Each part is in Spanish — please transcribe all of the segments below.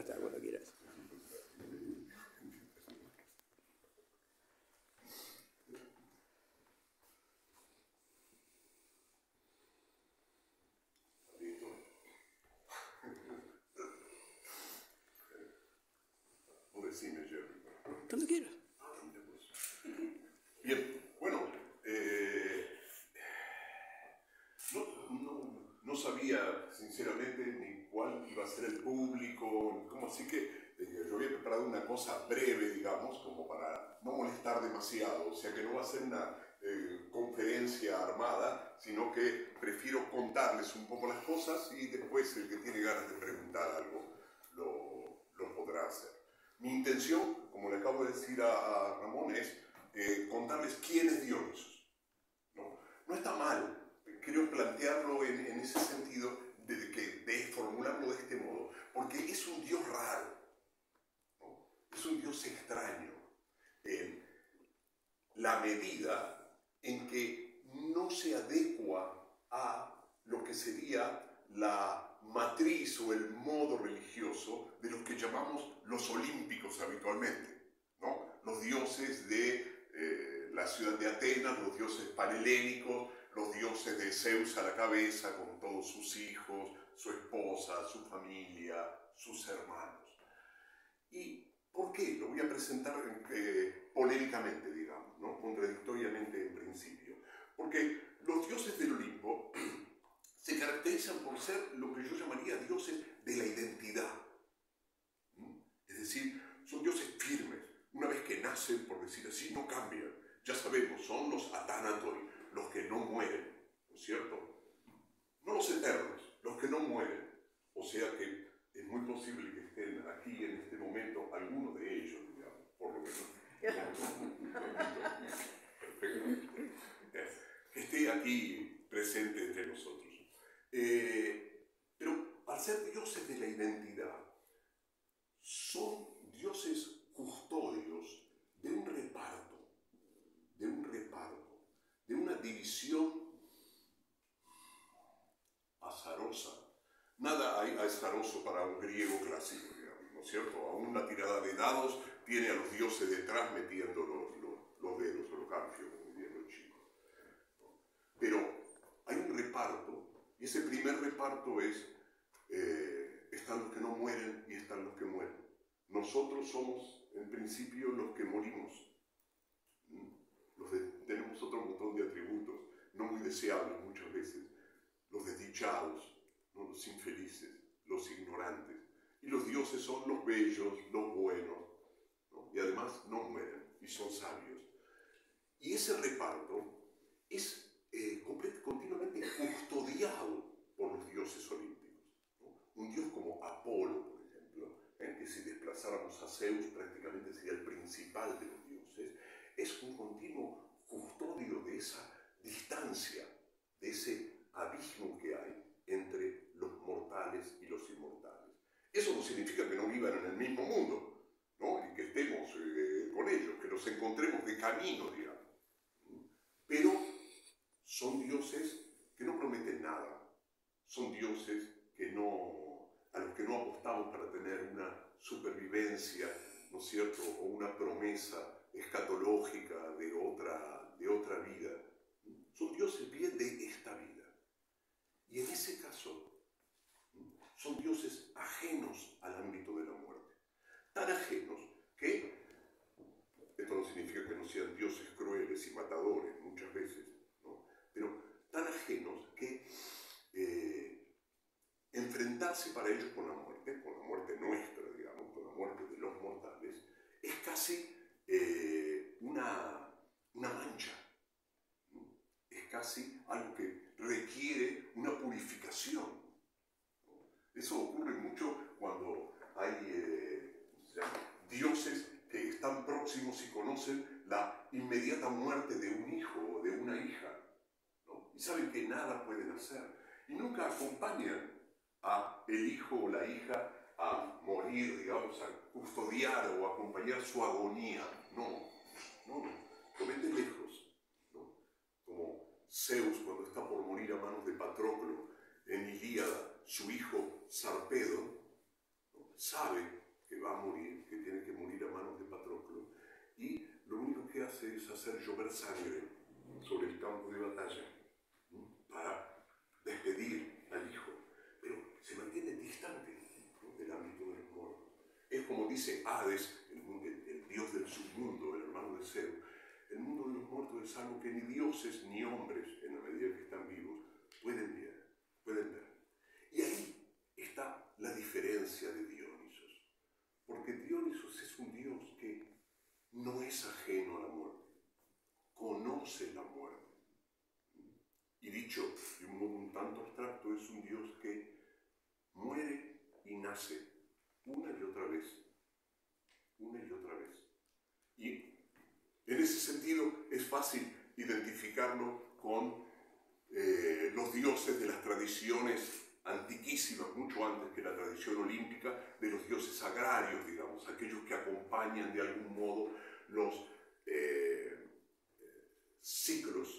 está, cuando quieras. Decime, Jerry. Cuando quieras. Bien, bueno, no sabía sinceramente ni cuál iba a ser el público, como así que yo había preparado una cosa breve, digamos, como para no molestar demasiado, o sea que no va a ser una conferencia armada, sino que prefiero contarles un poco las cosas y después el que tiene ganas de preguntar algo lo podrá hacer. Mi intención, como le acabo de decir a Ramón, es contarles quién es Dionisos. No está mal, creo plantearlo en ese sentido, de formularlo de este modo, porque es un Dios raro, ¿no? Es un Dios extraño, en la medida en que no se adecua a lo que sería la matriz o el modo religioso de los que llamamos los olímpicos habitualmente, ¿no? Los dioses de la ciudad de Atenas, los dioses panhelénicos, los dioses de Zeus a la cabeza con todos sus hijos, su esposa, su familia, sus hermanos. ¿Y por qué? Lo voy a presentar polémicamente, digamos, ¿no? Contradictoriamente en principio. Porque los dioses del Olimpo se caracterizan por ser lo que yo llamaría dioses de la identidad. Es decir, son dioses firmes. Una vez que nacen, por decir así, no cambian. Ya sabemos, son los Athanatoi, los que no mueren, ¿no es cierto? No los eternos, los que no mueren. O sea que es muy posible que estén aquí en este momento algunos de ellos, digamos, por lo menos. Perfecto. Que esté aquí presente entre nosotros. Pero al ser dioses de la identidad, son dioses custodios de un reparto, de una división azarosa. Nada hay azaroso para un griego clásico, digamos, ¿no es cierto? Aún una tirada de dados tiene a los dioses detrás metiendo los dedos, o los garfios, como dirían los chicos. Pero hay un reparto, y ese primer reparto es, están los que no mueren y están los que mueren. Nosotros somos, en principio, los que morimos. Tenemos otro montón de atributos, no muy deseables muchas veces. Los desdichados, ¿no? Los infelices, los ignorantes. Y los dioses son los bellos, los buenos, ¿no? Y además no mueren y son sabios. Y ese reparto es continuamente custodiado por los dioses olímpicos, ¿no? Un dios como Apolo, por ejemplo, que si desplazáramos a Zeus prácticamente sería el principal de los dioses, es un continuo custodio de esa distancia, de ese abismo que hay entre los mortales y los inmortales. Eso no significa que no vivan en el mismo mundo, ¿no? Y que estemos con ellos, que los encontremos de camino, digamos. Pero son dioses que no prometen nada, son dioses a los que no apostamos para tener una supervivencia, ¿no es cierto?, o una promesa escatológica de otra vida. Son dioses bien de esta vida. Y en ese caso, son dioses ajenos al ámbito de la muerte. Tan ajenos que, esto no significa que no sean dioses crueles y matadores muchas veces, ¿no? Pero tan ajenos que enfrentarse para ellos con la muerte nuestra, digamos, con la muerte de los mortales, es casi una mancha. Es casi algo que requiere una purificación. Eso ocurre mucho cuando hay dioses que están próximos y conocen la inmediata muerte de un hijo o de una hija, ¿no? Y saben que nada pueden hacer. Y nunca acompañan a el hijo o la hija a morir, digamos, a custodiar o a acompañar su agonía. No, lo meten lejos, ¿no? Como Zeus cuando está por morir a manos de Patroclo en Ilíada, su hijo Sarpedo, ¿no? sabe que va a morir, que tiene que morir a manos de Patroclo, y lo único que hace es hacer llover sangre sobre el campo de batalla para despedir al hijo, pero se mantiene distante, ¿no?, del ámbito de los muertos. Es como dice Hades, el dios del submundo, el hermano de Zeus. El mundo de los muertos es algo que ni dioses ni hombres, en la medida que están vivos, pueden ver. Y ahí está la diferencia de Dionisos, porque Dionisos es un dios que no es ajeno a la muerte, conoce la muerte. Y dicho de un modo un tanto abstracto, es un dios que muere y nace una y otra vez. Y en ese sentido es fácil identificarlo con los dioses de las tradiciones antiquísimas, mucho antes que la tradición olímpica, de los dioses agrarios, digamos, aquellos que acompañan de algún modo los ciclos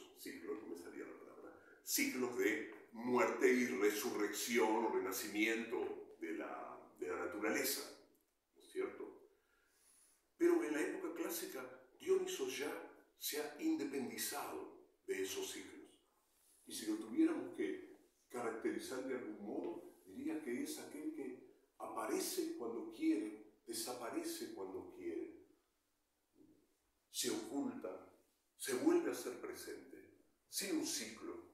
de muerte y resurrección o renacimiento de la naturaleza, ¿no es cierto? Pero en la época clásica, Dionisos ya se ha independizado de esos ciclos. Y si lo tuviéramos que caracterizar de algún modo, diría que es aquel que aparece cuando quiere, desaparece cuando quiere, se oculta, se vuelve a ser presente, sin un ciclo,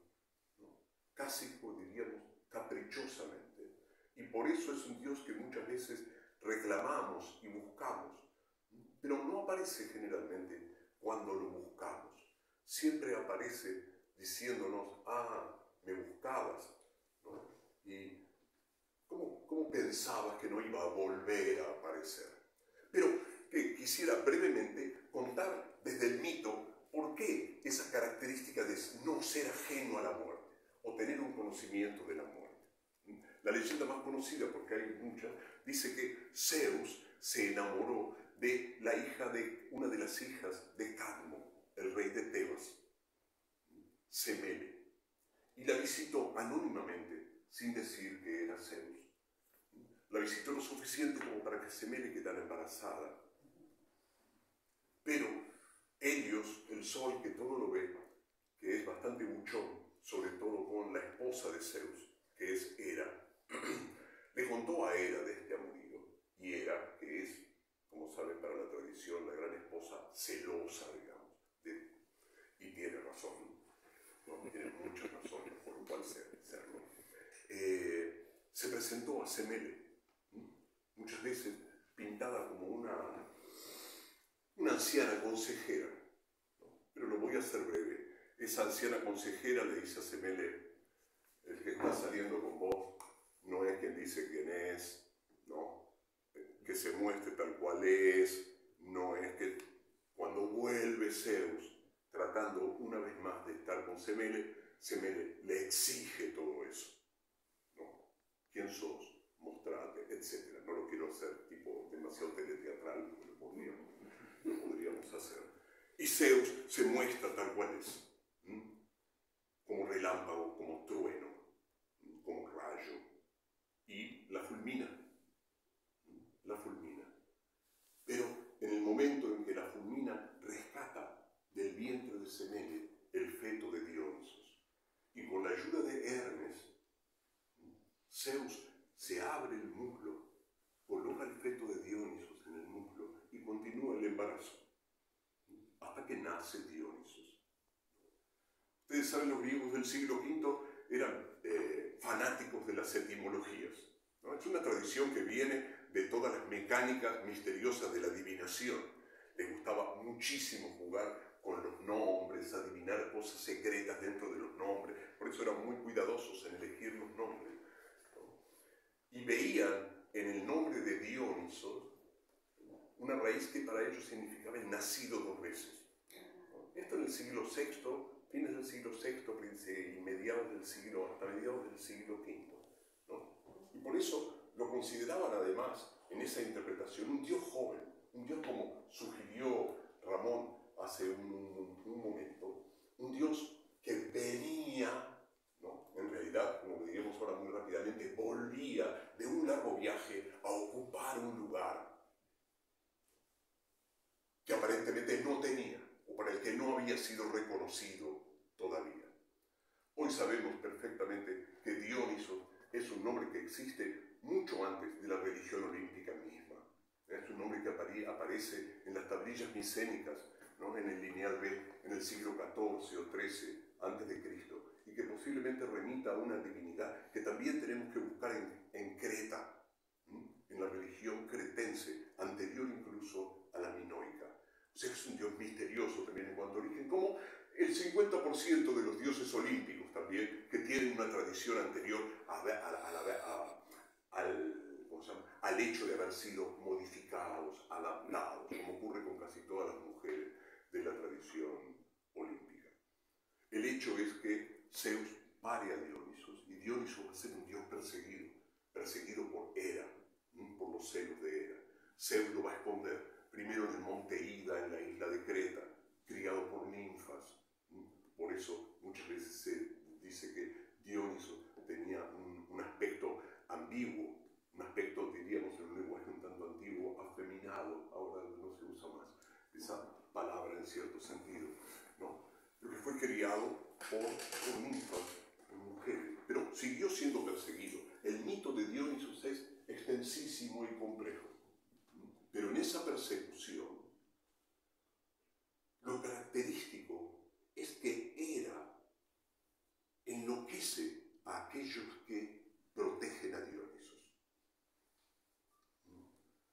¿no?, casi, diríamos, caprichosamente. Y por eso es un Dios que muchas veces reclamamos y buscamos, pero no aparece generalmente cuando lo buscamos. Siempre aparece diciéndonos, me buscabas, ¿no? Y ¿cómo pensabas que no iba a volver a aparecer? Pero que quisiera brevemente contar desde el mito por qué esa característica de no ser ajeno a la muerte o tener un conocimiento de la muerte. La leyenda más conocida, porque hay muchas, dice que Zeus se enamoró de la hija de una de las hijas de Cadmo, el rey de Tebas, Semele, y la visitó anónimamente, sin decir que era Zeus. La visitó lo suficiente como para que Semele quedara embarazada. Pero Helios, el sol que todo lo ve, que es bastante buchón, sobre todo con la esposa de Zeus, que es Hera, le contó a Hera de este amorío, y Hera, que es, como saben para la tradición, la gran esposa celosa, digamos, y tiene razón, ¿no? Tiene muchas razones por lo cual serlo. Se presentó a Semele, muchas veces pintada como una anciana consejera, ¿no? Pero lo voy a hacer breve. Esa anciana consejera le dice a Semele, el que está saliendo con vos no es quien dice quién es, ¿no?, que se muestre tal cual es, no es que cuando vuelve Zeus, tratando una vez más de estar con Semele, Semele le exige todo eso, ¿no? ¿Quién sos? Mostrate, etc. No lo quiero hacer tipo demasiado teleteatral, porque lo podríamos hacer. Y Zeus se muestra tal cual es, como relámpago, como trueno, como rayo, y la fulmina. Pero en el momento en que la fulmina, rescata del vientre de Semele el feto de Dionisos, y con la ayuda de Hermes, Zeus se abre el muslo, coloca el feto de Dionisos en el muslo y continúa el embarazo, hasta que nace Dionisos. Ustedes saben, los griegos del siglo V eran fanáticos de las etimologías, ¿no? Es una tradición que viene de todas las mecánicas misteriosas de la adivinación. Les gustaba muchísimo jugar con los nombres, adivinar cosas secretas dentro de los nombres. Por eso eran muy cuidadosos en elegir los nombres, ¿no? Y veían en el nombre de Dionisos una raíz que para ellos significaba el nacido dos veces, ¿no? Esto en el siglo VI, fines del siglo VI y mediados del siglo, hasta mediados del siglo V, ¿no? Y por eso lo consideraban además, en esa interpretación, un Dios joven, un Dios como sugirió Ramón hace un momento, un Dios que venía, ¿no?, en realidad, como diríamos ahora muy rápidamente, volvía de un largo viaje a ocupar un lugar que aparentemente no tenía, o para el que no había sido reconocido todavía. Hoy sabemos perfectamente que Dioniso es un nombre que existe mucho antes de la religión olímpica misma. Es un nombre que aparece en las tablillas micénicas, ¿no?, en el lineal B, en el siglo XIV o XIII antes de Cristo, y que posiblemente remita a una divinidad que también tenemos que buscar en Creta, en la religión cretense, anterior incluso a la minoica. O sea, es un dios misterioso también en cuanto a origen, como el 50% de los dioses olímpicos también, que tienen una tradición anterior al hecho de haber sido modificados, adaptados, como ocurre con casi todas las mujeres de la tradición olímpica. El hecho es que Zeus pare a Dionisos, y Dioniso va a ser un dios perseguido por Hera, por los celos de Hera. Zeus lo va a esconder, primero en el monte Ida, en la isla de Creta, criado por ninfas. Por eso muchas veces se dice que Dioniso tenía un aspecto ambiguo, un aspecto, diríamos en un lenguaje un tanto antiguo, afeminado. Ahora no se usa más esa palabra en cierto sentido, ¿no? Porque fue criado por ninfas, por mujeres, pero siguió siendo perseguido. El mito de Dionisos es extensísimo y complejo, pero en esa persecución lo característico es que Hera enloquece a aquellos que protegen a Dionisos.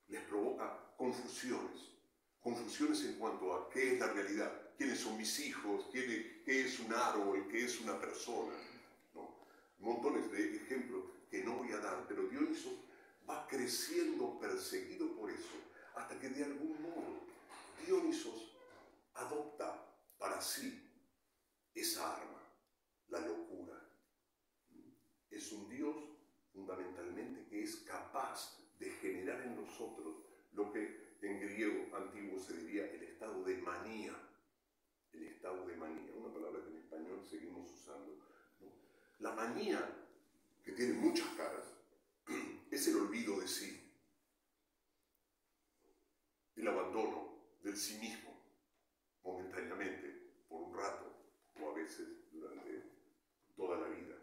Les provoca confusiones en cuanto a qué es la realidad, quiénes son mis hijos, qué es un árbol, qué es una persona, ¿no? Montones de ejemplos que no voy a dar, pero Dionisos va creciendo perseguido por eso, hasta que de algún modo Dionisos adopta para sí esa arma, la locura. Es un Dios fundamentalmente que es capaz de generar en nosotros lo que en griego antiguo se diría el estado de manía. El estado de manía, una palabra que en español seguimos usando, ¿no? La manía, que tiene muchas caras, es el olvido de sí, el abandono del sí mismo, momentáneamente, por un rato, o a veces durante toda la vida.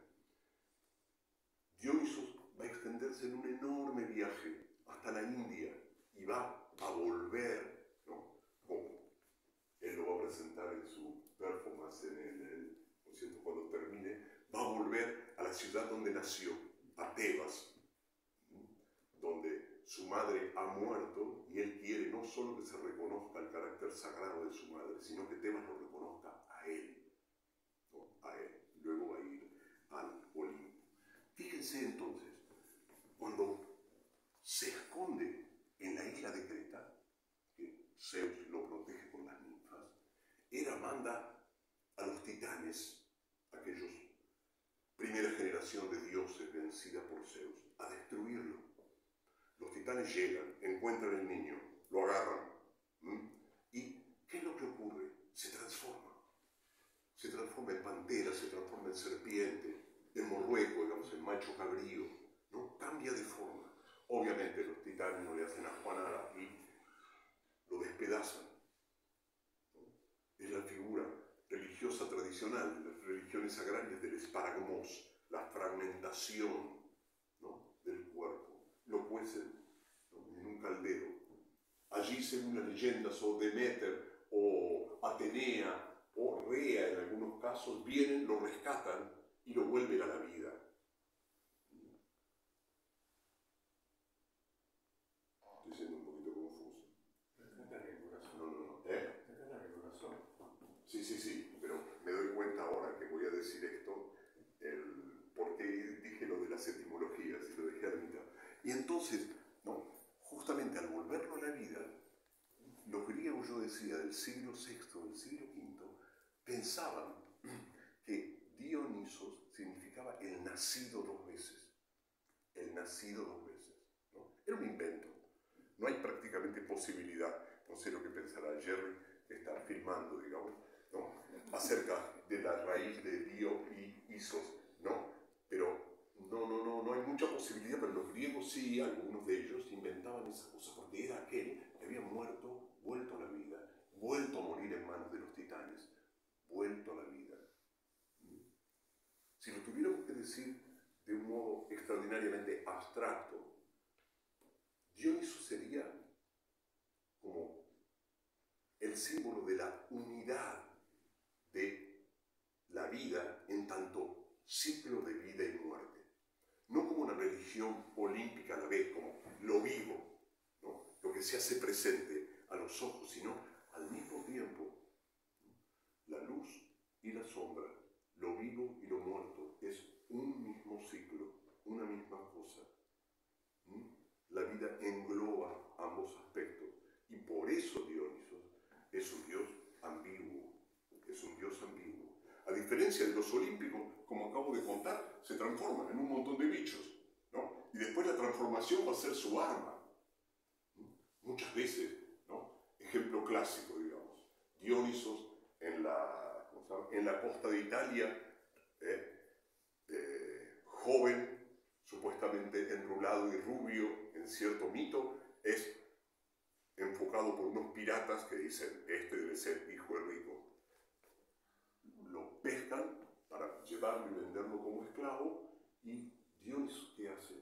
Dionisos va a extenderse en un enorme viaje hasta la India y va a volver, ¿no?, como él lo va a presentar en su performance por cierto, cuando termine, va a volver a la ciudad donde nació, a Tebas, donde su madre ha muerto, y él quiere no solo que se reconozca el carácter sagrado de su madre, sino que Tebas lo reconozca a él, ¿no?, a él. Luego va a ir al Olimpo. Fíjense entonces, cuando se esconde en la isla de Creta, que Zeus lo protege con las ninfas, Hera manda a los titanes, aquellos primera generación de dioses vencida por Zeus, a destruirlo. Los titanes llegan, encuentran al niño, lo agarran, y ¿qué es lo que ocurre? Se transforma en pantera, se transforma en serpiente, en morrueco, digamos, en macho cabrío, ¿no? Cambia de forma. Obviamente los titanes no le hacen asco a nada y lo despedazan, ¿no? Es la figura religiosa tradicional de las religiones agrarias del esparagmos, la fragmentación, ¿no?, del cuerpo. Lo cuecen, ¿no?, en un caldero. Allí, según las leyendas, o Deméter, o Atenea, o Rea en algunos casos, vienen, lo rescatan y lo vuelven a la vida. Estoy siendo un poquito confuso. No. Sí, pero me doy cuenta ahora que voy a decir esto, por qué dije lo de las etimologías y lo dejé a la mitad. Y entonces, no, justamente al volverlo a la vida, los griegos, yo decía, del siglo VI, del siglo V, pensaban que Dionisos significaba el nacido dos veces. El nacido dos veces, ¿no? Era un invento. No hay prácticamente posibilidad, no sé lo que pensará Jerry, que está filmando, digamos, ¿no?, acerca de la raíz de Dio y Isos, ¿no? Pero no hay mucha posibilidad, pero los griegos sí, algunos de ellos inventaban esas cosas, porque era aquel que había muerto, vuelto a la vida, vuelto a morir en manos de los titanes, vuelto a la vida. Si lo tuviéramos que decir de un modo extraordinariamente abstracto, Dioniso sería como el símbolo de la unidad de la vida en tanto ciclo de vida y muerte. No como una religión olímpica a la vez, como lo vivo, ¿no? Lo que se hace presente a los ojos, sino al mismo tiempo la luz y la sombra, lo vivo y lo muerto, es un mismo ciclo, una misma cosa. La vida engloba ambos aspectos y por eso Dioniso es un dios ambiguo, A diferencia de los olímpicos, como acabo de contar, se transforman en un montón de bichos, ¿no? Y después la transformación va a ser su arma. Muchas veces, ¿no? Ejemplo clásico, digamos, Dionisos en la costa de Italia, joven, supuestamente enrulado y rubio en cierto mito, es enfocado por unos piratas que dicen, este debe ser hijo de rico. Lo pescan para llevarlo y venderlo como esclavo, y Dioniso, ¿qué hace?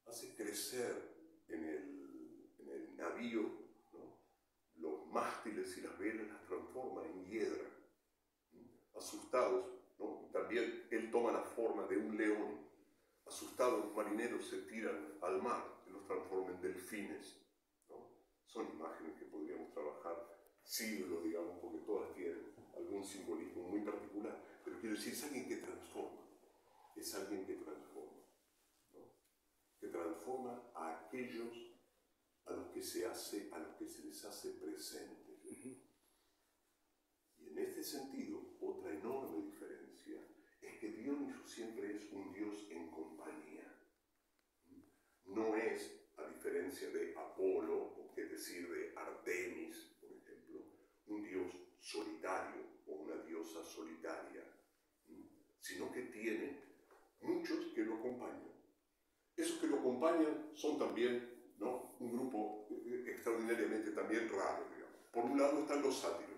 Hace crecer en el navío, ¿no? Los mástiles y las velas las transforma en hiedra. Asustados, ¿no? También él toma la forma de un león. Asustados, los marineros se tiran al mar y los transforman en delfines, ¿no? Son imágenes que podríamos trabajar siglos, digamos, porque todas tienen algún simbolismo muy particular. Pero quiero decir, es alguien que transforma. Es alguien que transforma, ¿no? Que transforma a aquellos a los que se les hace presentes. Y en este sentido, otra enorme diferencia es que Dioniso siempre es un dios en compañía. No es, a diferencia de Apolo, o es decir, de Artemis, por ejemplo, un dios solitario o una diosa solitaria, sino que tiene muchos que lo acompañan. Esos que lo acompañan son también, ¿no?, un grupo extraordinariamente también raro, digamos. Por un lado están los sátiros,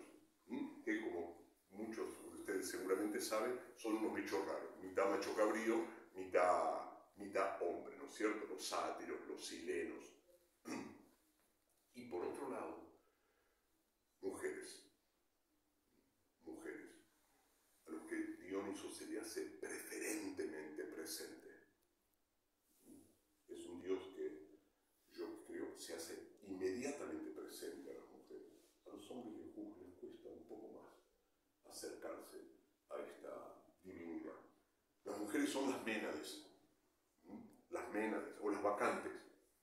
que como muchos de ustedes seguramente saben, son unos bichos raros, mitad macho cabrío, mitad hombre, ¿no es cierto? Los sátiros, los silenos. Y por otro lado, mujeres, a los que Dioniso se le hace preferentemente presente. Es un dios que yo creo se hace inmediatamente presente a las mujeres. A los hombres les cuesta un poco más acercarse a esta divinidad. Las mujeres son las ménades o las bacantes,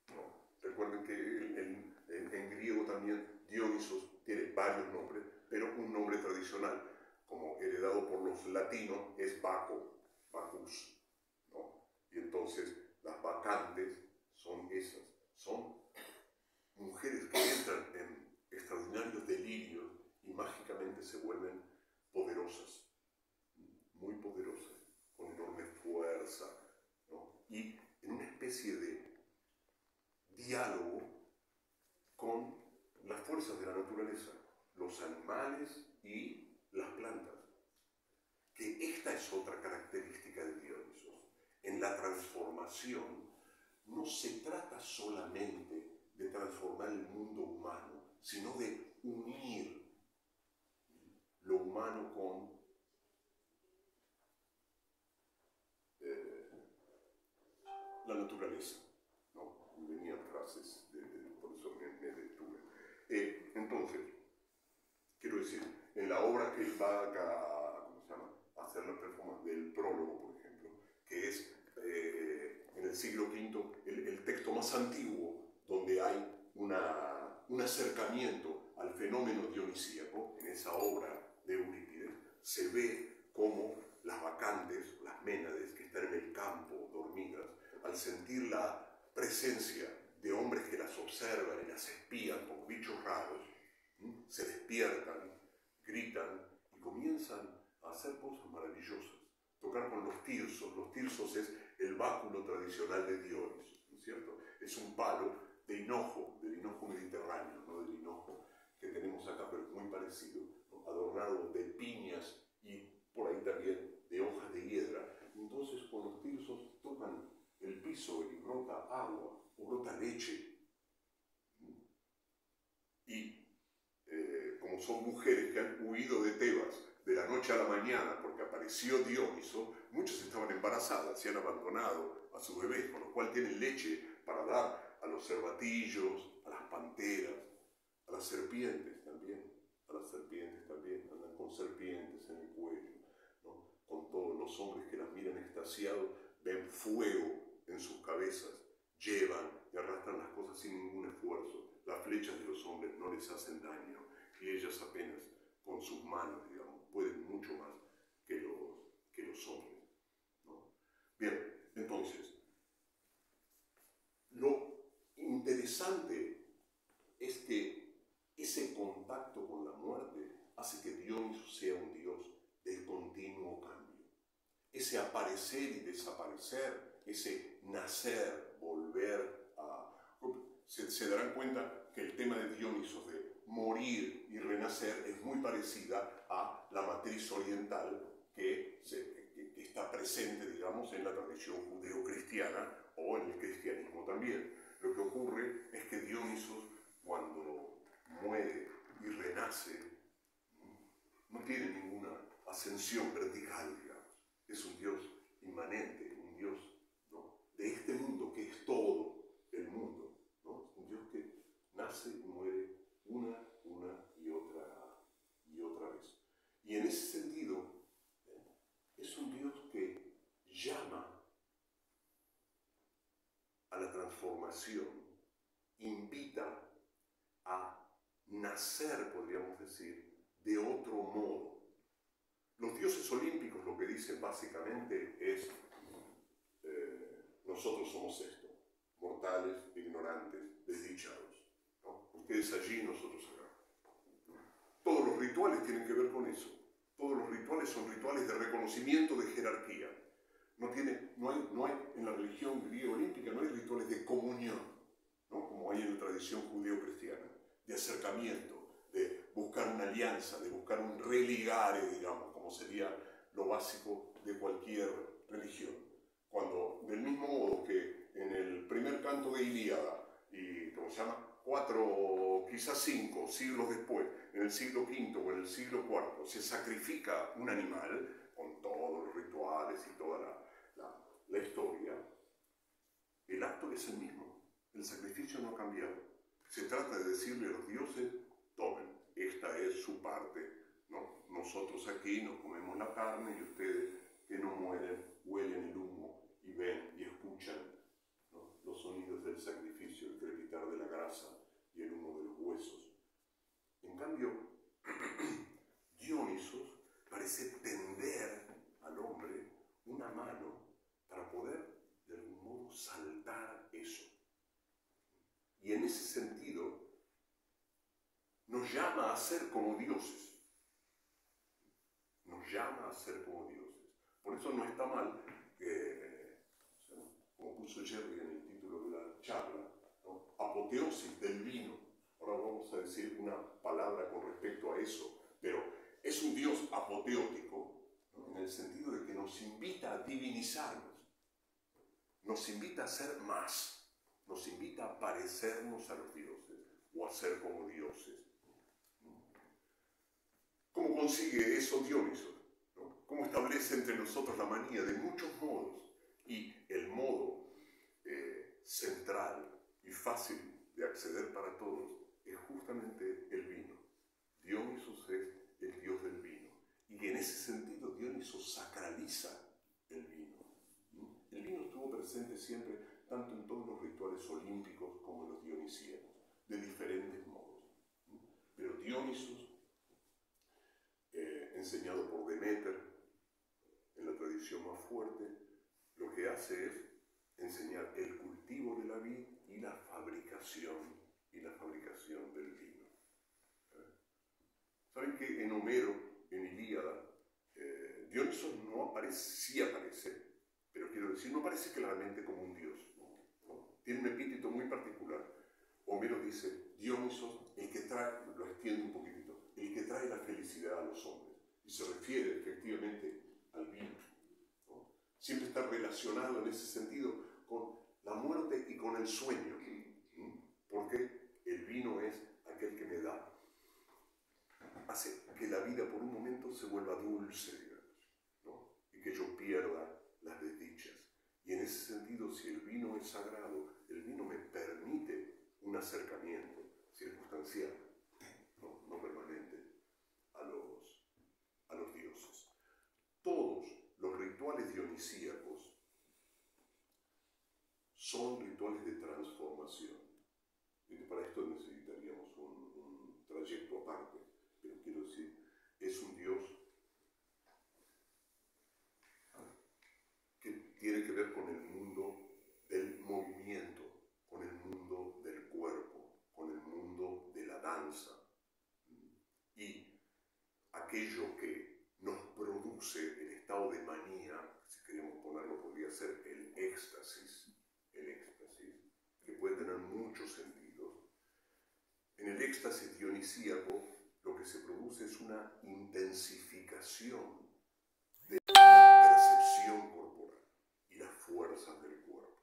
¿no? Recuerden que en griego también Dionisos tiene varios nombres, pero un nombre tradicional, como heredado por los latinos, es Baco, Bacchus, ¿no? Y entonces las bacantes son esas, son mujeres que entran en extraordinarios delirios y mágicamente se vuelven poderosas, muy poderosas, con enorme fuerza, ¿no? Y en una especie de diálogo con las fuerzas de la naturaleza, los animales y las plantas. Que esta es otra característica de Dionisos. En la transformación no se trata solamente de transformar el mundo humano, sino de unir lo humano con la naturaleza, ¿no? Venían frases, por eso me detuve. Entonces, quiero decir, en la obra que él va a hacer la performance del prólogo, por ejemplo, que es en el siglo V el texto más antiguo donde hay un acercamiento al fenómeno dionisíaco, en esa obra de Eurípides, se ve como las bacantes, las ménades que están en el campo dormidas, al sentir la presencia de hombres que las observan y las espían como bichos raros, se despiertan, gritan y comienzan a hacer cosas maravillosas. Tocar con los tirsos es el báculo tradicional de Dioniso, ¿no es cierto? Es un palo de hinojo, del hinojo mediterráneo, no del hinojo que tenemos acá, pero muy parecido, ¿no? Adornado de piñas y por ahí también de hojas de hiedra. Entonces, cuando los tirsos tocan el piso y brota agua o brota leche, y como son mujeres que han huido de Tebas de la noche a la mañana porque apareció Dioniso, muchas estaban embarazadas y han abandonado a sus bebés, con lo cual tienen leche para dar a los cervatillos, a las panteras, a las serpientes también, andan con serpientes en el cuello, ¿no? Con todos los hombres que las miran extasiados, ven fuego en sus cabezas, llevan y arrastran las cosas sin ningún esfuerzo. Las flechas de los hombres no les hacen daño y ellas apenas con sus manos, digamos, pueden mucho más que los hombres, ¿no? Bien, entonces, lo interesante es que ese contacto con la muerte hace que Dioniso sea un Dios del continuo cambio. Ese aparecer y desaparecer, ese nacer, volver a... Se darán cuenta que el tema de Dioniso de morir y renacer es muy parecida a la matriz oriental que está presente, digamos, en la tradición judeo-cristiana o en el cristianismo también. Lo que ocurre es que Dioniso, cuando muere y renace, no tiene ninguna ascensión vertical, digamos. Es un Dios inmanente, un Dios, ¿no?, de este mundo que es todo el mundo, ¿no? Un Dios que nace y muere una y otra vez. Y en ese sentido, es un Dios que llama a la transformación, invita a nacer, podríamos decir, de otro modo. Los dioses olímpicos lo que dicen básicamente es nosotros somos esto, mortales, ignorantes, desdichados, ¿no? Ustedes allí, nosotros acá. Todos los rituales tienen que ver con eso. Todos los rituales son rituales de reconocimiento de jerarquía. No hay en la religión griega olímpica, no hay rituales de comunión, ¿no?, como hay en la tradición judeo-cristiana, de acercamiento, de buscar una alianza, de buscar un religare, digamos, como sería lo básico de cualquier religión. Cuando, del mismo modo que en el primer canto de Ilíada, y ¿cómo se llama?, 4, quizás 5 siglos después, en el siglo V o en el siglo IV, se sacrifica un animal, con todos los rituales y toda la historia, el acto es el mismo, el sacrificio no ha cambiado. Se trata de decirle a los dioses, tomen, esta es su parte, ¿no? Nosotros aquí nos comemos la carne y ustedes que no mueren, huelen el humo y ven y escuchan, ¿no?, los sonidos del sacrificio, el crepitar de la grasa y el humo de los huesos. En cambio, Dionisos parece tender al hombre una mano para poder, de algún modo, saltar eso. Y en ese sentido, nos llama a ser como dioses. Nos llama a ser como dioses. Por eso no está mal que, como puso Jerry en el título de la charla, ¿no?, apoteosis del vino. Ahora vamos a decir una palabra con respecto a eso, pero es un Dios apoteótico, ¿no?, en el sentido de que nos invita a divinizarnos, nos invita a ser más, nos invita a parecernos a los dioses o a ser como dioses. ¿Cómo consigue eso Dioniso? ¿No? ¿Cómo establece entre nosotros la manía de muchos modos? Y el modo central y fácil de acceder para todos es justamente el vino. Dioniso es el dios del vino. Y en ese sentido Dioniso sacraliza el vino. El vino estuvo presente siempre, tanto en todos los rituales olímpicos como en los dionisianos, de diferentes modos. Pero Dioniso, enseñado por Deméter, en la tradición más fuerte, lo que hace es enseñar el cultivo de la vid y la fabricación del vino. ¿Saben que en Homero, en Ilíada, Dioniso no aparece, sí aparece, pero pero quiero decir, no aparece claramente como un dios, ¿no? Tiene un epíteto muy particular. Homero dice, Dionisos, el que trae, lo extiende un poquitito, el que trae la felicidad a los hombres. Y se refiere efectivamente al vino, ¿no? Siempre está relacionado en ese sentido con la muerte y con el sueño, porque el vino es aquel que me da, hace que la vida por un momento se vuelva dulce, digamos, ¿no? Y que yo pierda las desdichas. Y en ese sentido, si el vino es sagrado, el vino me permite un acercamiento circunstancial, no permanente, a los dioses. Todos los rituales dionisíacos son rituales de transformación. Y para esto necesitaríamos un trayecto aparte, pero quiero decir, es un dios que tiene que ver con el mundo del movimiento, con el mundo del cuerpo, con el mundo de la danza. Y aquello que nos produce el estado de manía, si queremos ponerlo, podría ser el éxtasis, que puede tener muchos sentidos. En el éxtasis dionisíaco, lo que se produce es una intensificación de la percepción corporal y las fuerzas del cuerpo.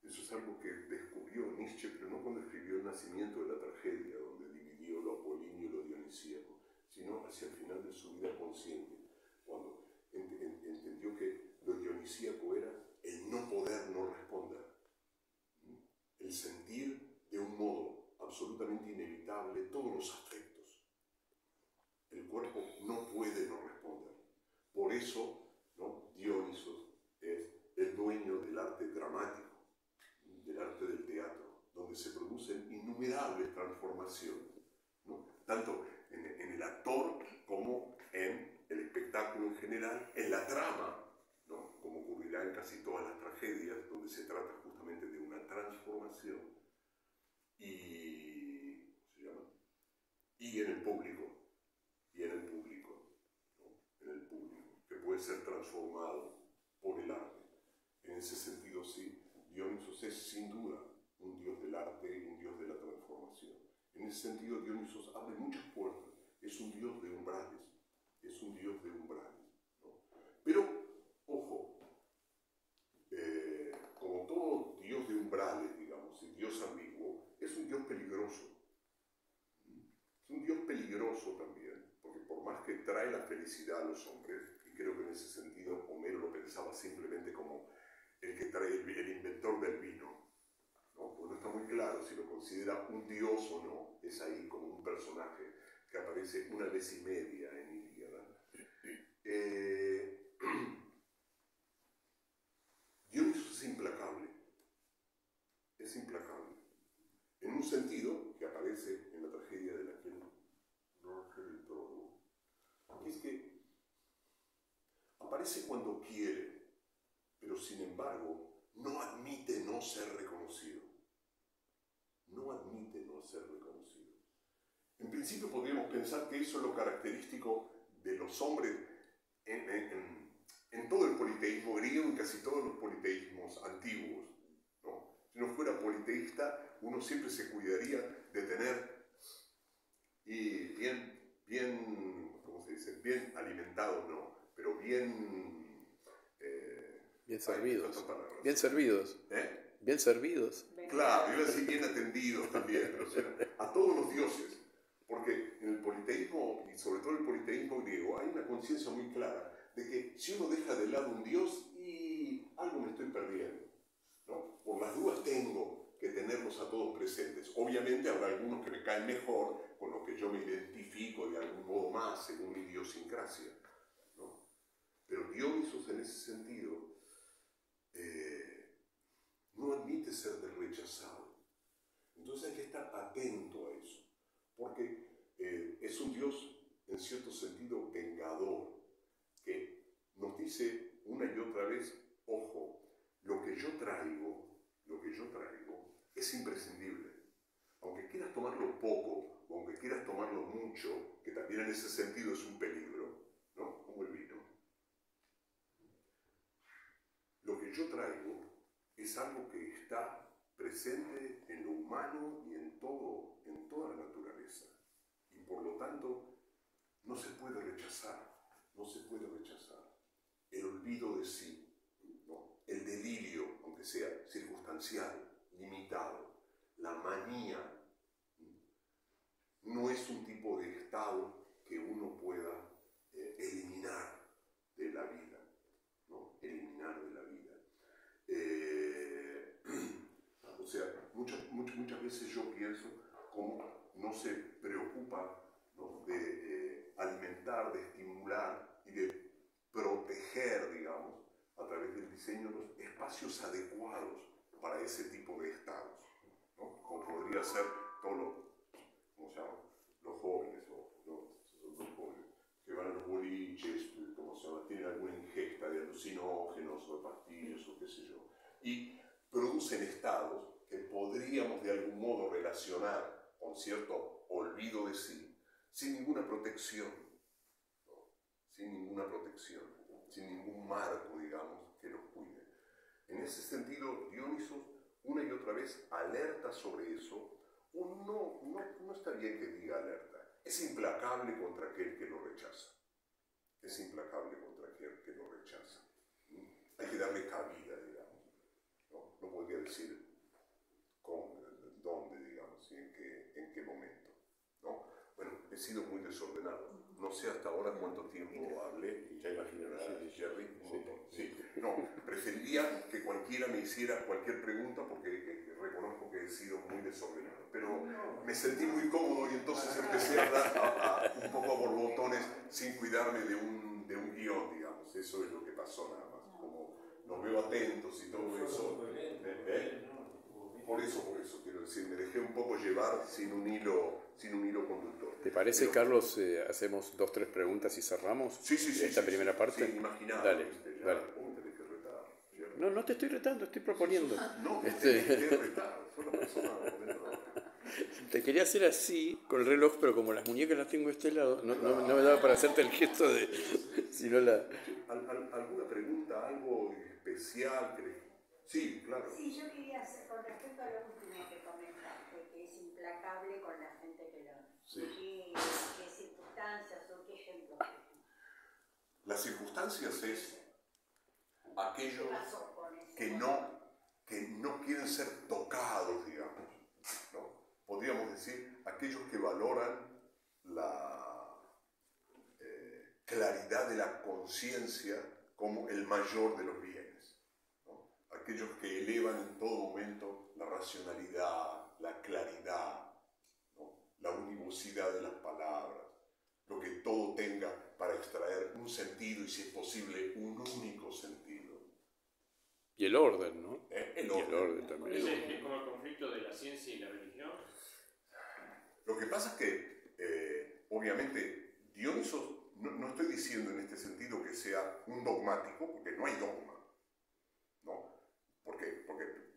Eso es algo que descubrió Nietzsche, pero no cuando escribió El nacimiento de la tragedia, donde dividió lo apolíneo y lo dionisíaco, sino hacia el final de su vida consciente, cuando entendió que lo dionisíaco era el no poder no responder, el sentir de un modo absolutamente inevitable todos los afectos. El cuerpo no puede no responder. Por eso, ¿no?, Dionisos es el dueño del arte dramático, del arte del teatro, donde se producen innumerables transformaciones, ¿no?, tanto en el actor como en el espectáculo en general, en la trama, ¿no?, como ocurrirá en casi todas las tragedias, donde se trata justamente de una transformación, y, ¿cómo se llama?, y en el público, ¿no?, en el público, que puede ser transformado por el arte. En ese sentido, sí, Dionisos es sin duda un dios del arte y un dios de la transformación. En ese sentido, Dionisos abre muchas puertas. Es un dios de umbrales. ¿No? Pero, ojo, como todo dios de umbrales, digamos, y dios ambiguo, es un dios peligroso. Es un dios peligroso también, porque por más que trae la felicidad a los hombres, y creo que en ese sentido Homero lo pensaba simplemente como el que trae el inventor del vino, ¿no? Pues no está muy claro si lo considera un dios o no. Es ahí como un personaje que aparece una vez y media en Ilíada. Dionisos es implacable. En un sentido que aparece en la tragedia de la que Roger el prólogo, que es que aparece cuando quiere, pero sin embargo no admite no ser reconocido. En principio podríamos pensar que eso es lo característico de los hombres en todo el politeísmo griego y casi todos los politeísmos antiguos, ¿no? Si uno fuera politeísta, uno siempre se cuidaría de tener ¿cómo se dice? Bien alimentados, no, pero bien... bien servidos. Bien servidos. Bien servidos. Claro, iba a decir bien atendidos también, pero o sea, a todos los dioses. Porque en el politeísmo, y sobre todo el politeísmo griego, hay una conciencia muy clara de que si uno deja de lado un dios, y algo me estoy perdiendo, ¿no? Por las dudas tengo que tenerlos a todos presentes. Obviamente habrá algunos que me caen mejor, con los que yo me identifico de algún modo más, según mi idiosincrasia, ¿no? Pero Dionisos en ese sentido no admite ser del rechazado. Entonces hay que estar atento a eso, porque es un Dios en cierto sentido vengador, que nos dice una y otra vez, ojo, lo que yo traigo es imprescindible. Aunque quieras tomarlo poco, o aunque quieras tomarlo mucho, que también en ese sentido es un peligro, ¿no? Como el vino. yo traigo es algo que está presente en lo humano y en toda la naturaleza. Y por lo tanto, no se puede rechazar, no se puede rechazar. El olvido de sí, ¿no? El delirio, aunque sea circunstancial, limitado, la manía, no es un tipo de estado que uno pueda eliminar de la vida, ¿no? Eliminar de la vida. O sea, muchas veces yo pienso cómo no se preocupa, ¿no? de alimentar, de estimular y de proteger, digamos, a través del diseño, los espacios adecuados para ese tipo de estados, ¿no? Como podría ser todos los, ¿cómo se llama? Los jóvenes, los jóvenes que van a los boliches, ¿cómo se llama? Tienen alguna ingesta de alucinógenos o de pastillas o qué sé yo, y producen estados que podríamos de algún modo relacionar con cierto olvido de sí, sin ninguna protección, ¿no? Sin ninguna protección, sin ningún marco, digamos, que nos cuide. En ese sentido, Dioniso una y otra vez alerta sobre eso. No está bien que diga alerta. Es implacable contra aquel que lo rechaza. Es implacable contra aquel que lo rechaza. Hay que darle cabida, digamos. No podría decir dónde, digamos, y en qué momento, ¿no? Bueno, he sido muy desordenado. No sé hasta ahora cuánto tiempo hablé, ya imaginarás, Jerry, un montón. Sí. No, preferiría que cualquiera me hiciera cualquier pregunta porque reconozco que he sido muy desordenado. Pero me sentí muy cómodo y entonces empecé a hablar un poco a borbotones sin cuidarme de un guión, digamos. Eso es lo que pasó nada más. Como nos veo atentos y todo eso. Por eso quiero decir, me dejé un poco llevar sin un hilo conductor. ¿Te parece, pero, Carlos, hacemos 2 o 3 preguntas y cerramos esta primera parte? Sí, imaginaba. Dale, dale. ¿Cómo te dejé retar? No te estoy retando, estoy proponiendo. No, te dejé retar, soy una persona Te quería hacer así con el reloj, pero como las muñecas las tengo de este lado, no me daba para hacerte el gesto de... sino la... ¿Alguna pregunta, algo especial? Sí, claro. Sí, yo quería hacer, con respecto a lo último que comentaste, que es implacable con la gente que lo... Sí. ¿Qué circunstancias o qué ejemplos? Las circunstancias es aquellos que no quieren ser tocados, digamos, ¿no? Podríamos decir, aquellos que valoran la claridad de la conciencia como el mayor de los bienes, ¿no? Aquellos que elevan en todo momento la racionalidad, la claridad, ¿no? La univocidad de las palabras, lo que todo tenga para extraer un sentido y, si es posible, un único sentido. Y el orden, ¿no? El orden también. ¿Es como el conflicto de la ciencia y la religión? Lo que pasa es que, obviamente, Dioniso, no estoy diciendo en este sentido que sea un dogmático, porque no hay dogma, ¿no? Porque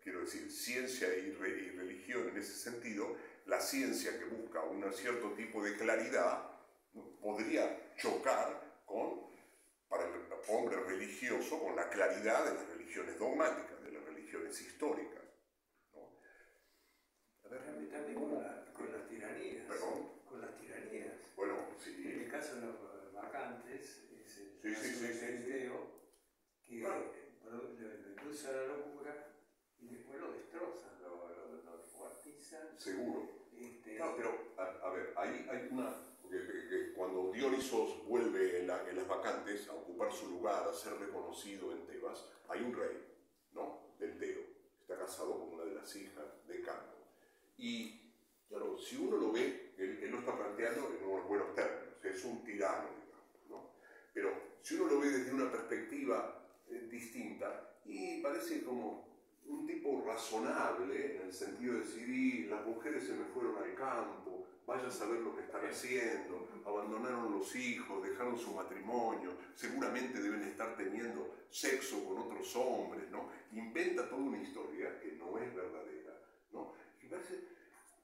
quiero decir, ciencia y religión en ese sentido, la ciencia que busca un cierto tipo de claridad, ¿no? Podría chocar para el hombre religioso, con la claridad de las religiones dogmáticas, de las religiones históricas, ¿no? A ver, también con las tiranías. ¿Perdón? Con las tiranías. Bueno, sí. En el caso de los vacantes, es el sí. Que lo induce a la locura y después lo destrozan, lo descuartizan. Seguro. No, pero, a ver, ahí hay una... que cuando Dionisos vuelve en las vacantes a ocupar su lugar, a ser reconocido en Tebas, hay un rey, ¿no? Del Teo. Está casado con una de las hijas de Canto. Y, claro, si uno lo ve, él lo está planteando en unos buenos términos, es un tirano, digamos, ¿no? Pero si uno lo ve desde una perspectiva distinta, y parece como un tipo razonable, en el sentido de decir, y las mujeres se me fueron al campo, vaya a saber lo que están haciendo, abandonaron los hijos, dejaron su matrimonio, seguramente deben estar teniendo sexo con otros hombres, ¿no? Inventa toda una historia que no es verdadera, ¿no? Y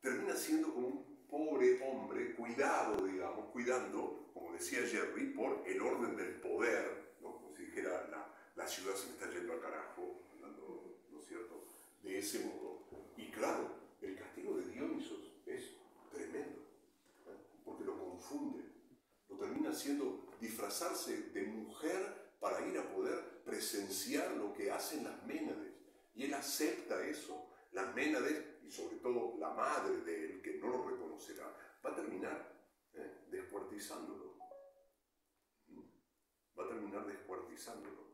termina siendo como un pobre hombre cuidado, digamos, cuidando, como decía Jerry, por el orden del poder, ¿no? Como si dijera, la ciudad se me está yendo al carajo, hablando, ¿no es cierto?, de ese modo. Y claro, el castigo de Dionisos es tremendo, porque lo confunde, lo termina haciendo disfrazarse de mujer para ir a poder presenciar lo que hacen las Ménades. Y él acepta eso. Las Ménades, y sobre todo la madre de él, que no lo reconocerá, va a terminar descuartizándolo. Va a terminar descuartizándolo.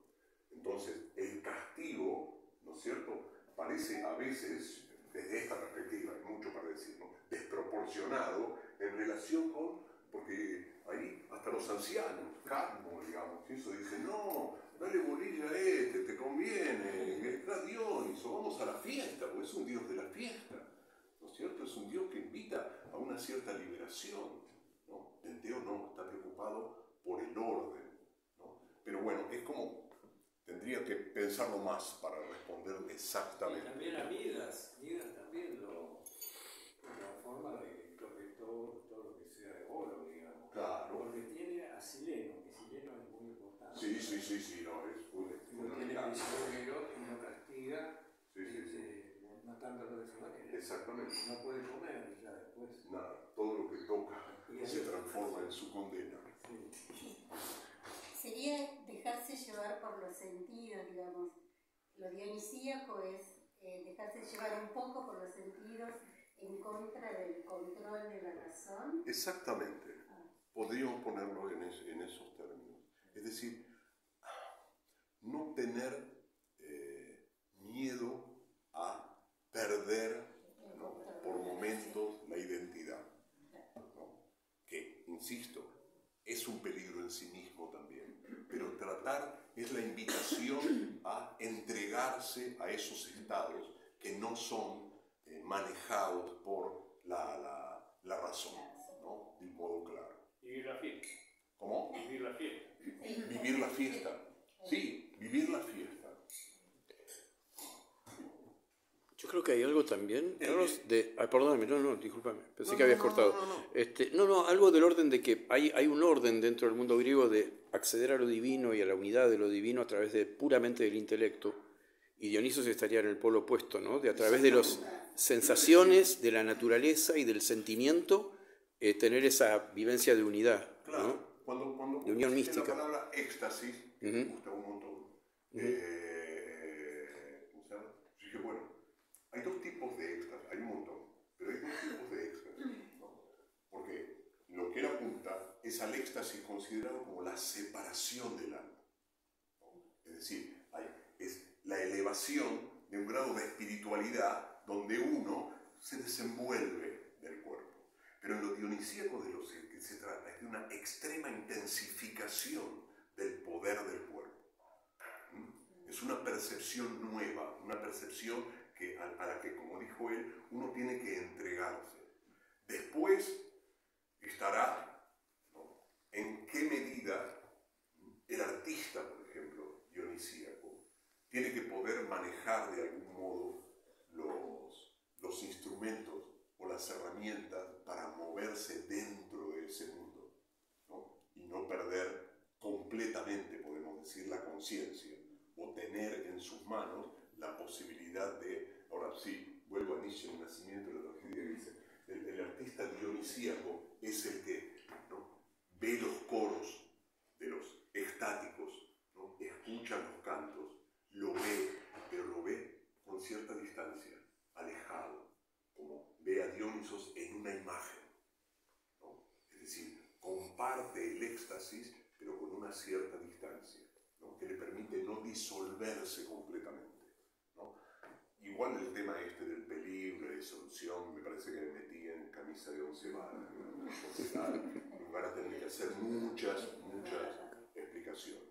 Entonces, el castigo, ¿no es cierto?, parece a veces, desde esta perspectiva, hay mucho para decir, ¿no?, desproporcionado en relación con, porque ahí hasta los ancianos, Cadmo, digamos, y eso dice, no, dale bolilla a este, te conviene, está Dioniso, vamos a la fiesta, porque es un Dios de la fiesta, ¿no es cierto? Es un Dios que invita a una cierta liberación, ¿no? Penteo no, está preocupado por el orden, ¿no? Pero bueno, es como, tendría que pensarlo más para responder exactamente. Y también a Midas también la forma de todo lo que sea de oro, digamos. Claro. Porque tiene a Sileno, que Sileno es muy importante. Sí, no, es Lo tiene prisionero y lo castiga, sí. matándolo de esa manera. Exactamente. No puede comer ya después. Nada, todo lo que toca se transforma en su condena. Sí. Sería dejarse llevar por los sentidos, digamos. Lo dionisíaco es dejarse llevar un poco por los sentidos en contra del control de la razón. Exactamente. Podríamos ponerlo en esos términos. Es decir, no tener miedo a perder, ¿no?, por momentos la identidad, ¿no?, que, insisto, es un peligro en sí mismo también, pero tratar es la invitación a entregarse a esos estados que no son manejados por la razón, ¿no?, de un modo claro. Vivir la fiesta. ¿Cómo? Vivir la fiesta. Vivir la fiesta. Sí, vivir la fiesta. Yo creo que hay algo también, Carlos, perdóname, discúlpame, pensé que habías cortado. Algo del orden de que hay un orden dentro del mundo griego de acceder a lo divino y a la unidad de lo divino a través de puramente del intelecto, y Dionisos estaría en el polo opuesto, ¿no?, de a través de las sensaciones, de la naturaleza y del sentimiento, tener esa vivencia de unidad, Claro, ¿no?, cuando de unión mística. La palabra éxtasis, que me gusta un montón, ¿cómo se llama? Yo dije, bueno, hay dos tipos de éxtasis, hay un montón, pero hay dos tipos de éxtasis, ¿no? Porque lo que él apunta es al éxtasis considerado como la separación del alma, ¿no? Es decir, es la elevación de un grado de espiritualidad donde uno se desenvuelve del cuerpo. Pero en lo dionisíaco de lo que se trata es de una extrema intensificación del poder del cuerpo. Es una percepción nueva, una percepción a la que, como dijo él, uno tiene que entregarse. Después estará, ¿no?, en qué medida el artista, por ejemplo, dionisíaco, tiene que poder manejar de algún modo los instrumentos o las herramientas para moverse dentro de ese mundo, ¿no?, y no perder completamente, podemos decir, la conciencia, o tener en sus manos la posibilidad de, ahora sí, vuelvo a Nietzsche en el nacimiento de la tragedia, que dice, el artista dionisíaco es el que, ¿no?, ve los coros de los extáticos, ¿no?, escucha los cantos, lo ve, pero lo ve con cierta distancia, alejado, como ve a Dionisos en una imagen, ¿no? Es decir, comparte el éxtasis, pero con una cierta distancia, ¿no?, que le permite no disolverse completamente, ¿no? Igual el tema del peligro, la disolución, me parece que me metí en camisa de 11 varas, en lugar de tener que hacer muchas explicaciones.